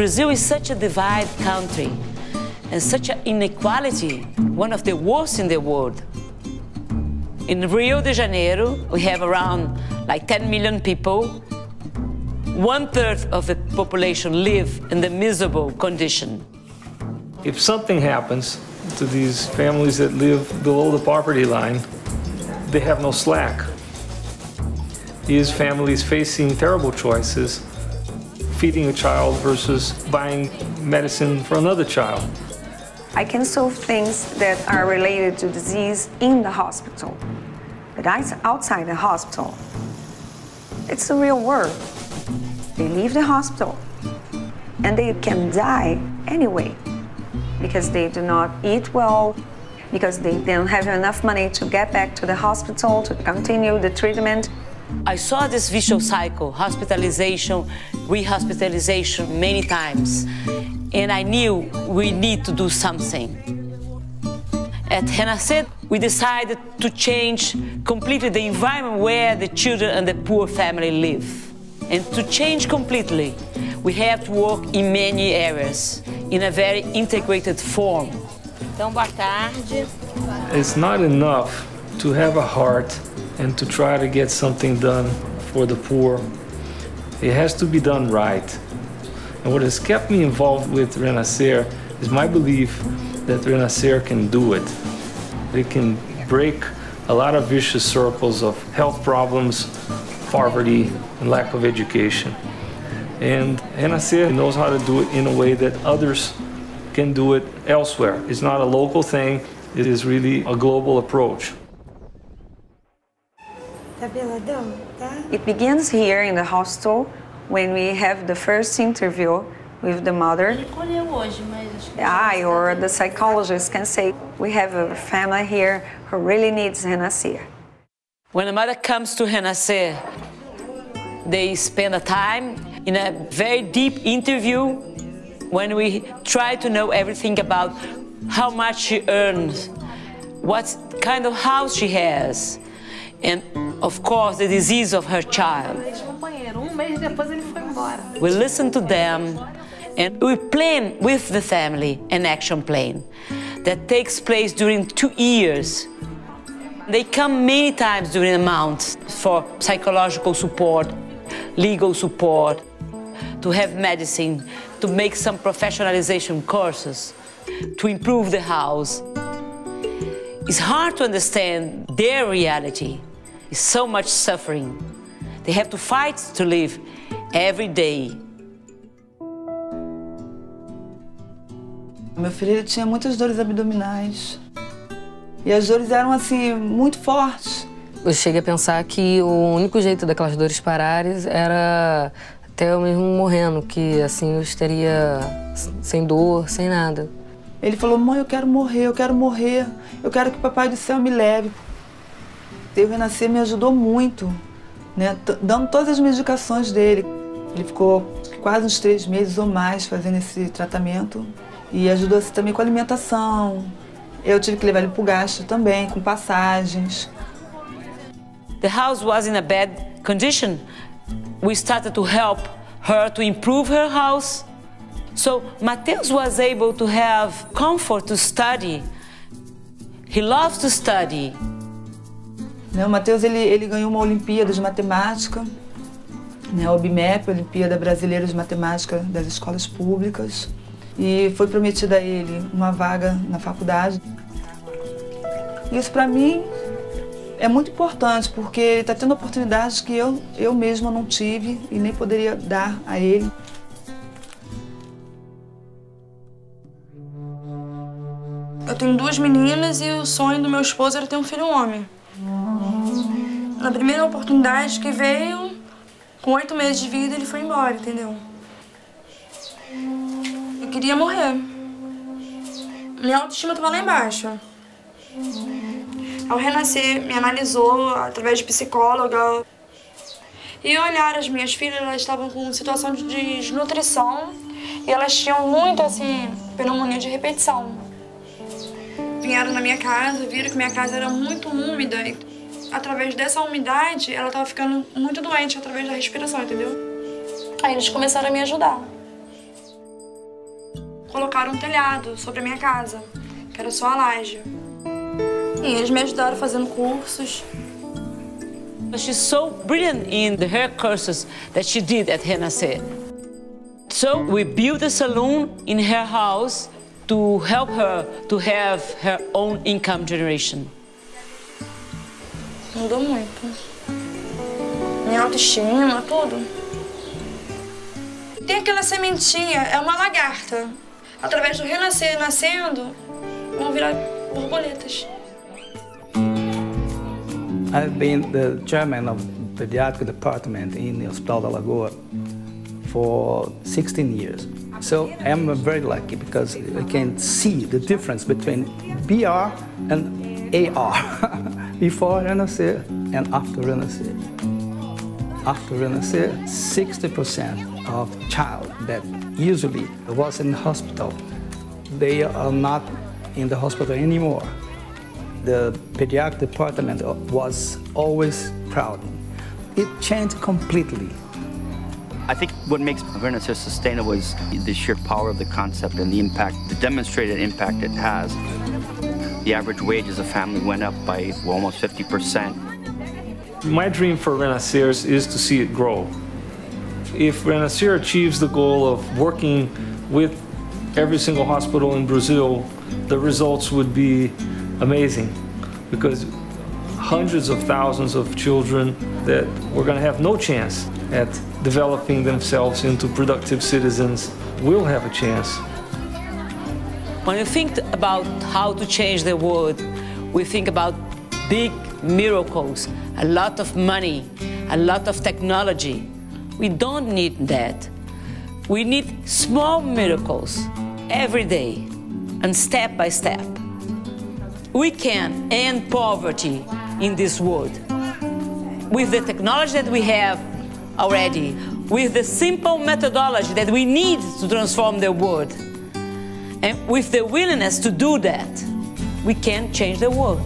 Brazil is such a divided country and such an inequality, one of the worst in the world. In Rio de Janeiro, we have around like 10 million people. 1/3 of the population live in the miserable condition. If something happens to these families that live below the poverty line, they have no slack. These families facing terrible choices, feeding a child versus buying medicine for another child. I can solve things that are related to disease in the hospital, but outside the hospital, it's the real world. They leave the hospital and they can die anyway because they do not eat well, because they don't have enough money to get back to the hospital to continue the treatment. I saw this vicious cycle, hospitalization, rehospitalization many times, and I knew we need to do something. At Renascer, we decided to change completely the environment where the children and the poor family live. And to change completely, we have to work in many areas, in a very integrated form. Então, boa tarde. It's not enough to have a heart and to try to get something done for the poor. It has to be done right. And what has kept me involved with Renascer is my belief that Renascer can do it. It can break a lot of vicious circles of health problems, poverty, and lack of education. And Renascer knows how to do it in a way that others can do it elsewhere. It's not a local thing, it is really a global approach. It begins here in the hospital when we have the first interview with the mother. I or the psychologist can say, we have a family here who really needs Renascer. When a mother comes to Renascer, they spend a time in a very deep interview when we try to know everything about how much she earns, what kind of house she has, and of course the disease of her child. We listen to them and we plan with the family an action plan that takes place during 2 years. They come many times during a month for psychological support, legal support, to have medicine, to make some professionalization courses, to improve the house. It's hard to understand their reality. It's so much suffering. They have to fight to live every day. Meu filho ele tinha muitas dores abdominais e as dores eram assim muito fortes. Eu cheguei a pensar que o único jeito daquelas dores pararem era até eu mesmo morrendo, que assim eu estaria sem dor, sem nada. Ele falou: mãe, eu quero morrer, eu quero morrer, eu quero que o Papai do Céu me leve. O Renascer me ajudou muito, né, dando todas as medicações dele. Ele ficou quase uns 3 meses ou mais fazendo esse tratamento e ajudou também com a alimentação. Eu tive que levar ele para o gastro também, com passagens. The house was in a bad condition. We started to help her to improve her house. So Mateus was able to have comfort to study. He loves to study. O Mateus ele ganhou uma Olimpíada de Matemática, né, a OBMEP, Olimpíada Brasileira de Matemática das Escolas Públicas, e foi prometida a ele uma vaga na faculdade. Isso para mim é muito importante, porque ele está tendo oportunidades que eu mesma não tive e nem poderia dar a ele. Eu tenho 2 meninas e o sonho do meu esposo era ter um filho homem. Na primeira oportunidade que veio, com 8 meses de vida, ele foi embora, entendeu? Eu queria morrer. Minha autoestima estava lá embaixo. Ao Renascer, me analisou através de psicóloga. E olhar as minhas filhas, elas estavam com situação de desnutrição e elas tinham muito, assim, pneumonia de repetição. Vieram na minha casa, viram que minha casa era muito úmida. Através dessa umidade, ela estava ficando muito doente através da respiração, entendeu? Aí eles começaram a me ajudar. colocaram um telhado sobre a minha casa, que era só a laje. E eles me ajudaram fazendo cursos. She's so brilliant in the hair courses that she did at Renascer. So we built a salon in her house to help her to have her own income generation. Mudou muito. Minha autoestima, tudo. Tem aquela sementinha, é uma lagarta. Através do Renascer nascendo, vão virar borboletas. I've been the chairman of the pediatric department in the Hospital da Lagoa for 16 years. So I'm very lucky because I can see the difference between BR and AR, before Renascer and after Renascer. After Renascer, 60% of child that usually was in the hospital, they are not in the hospital anymore. The pediatric department was always proud. It changed completely. I think what makes Renascer sustainable is the sheer power of the concept and the impact, the demonstrated impact it has. The average wage as a family went up by almost 50%. My dream for Renascer is to see it grow. If Renascer achieves the goal of working with every single hospital in Brazil, the results would be amazing, because hundreds of thousands of children that were going to have no chance at developing themselves into productive citizens will have a chance. When you think about how to change the world, we think about big miracles, a lot of money, a lot of technology. We don't need that. We need small miracles every day and step by step. We can end poverty in this world with the technology that we have already, with the simple methodology that we need to transform the world. And with the willingness to do that, we can change the world.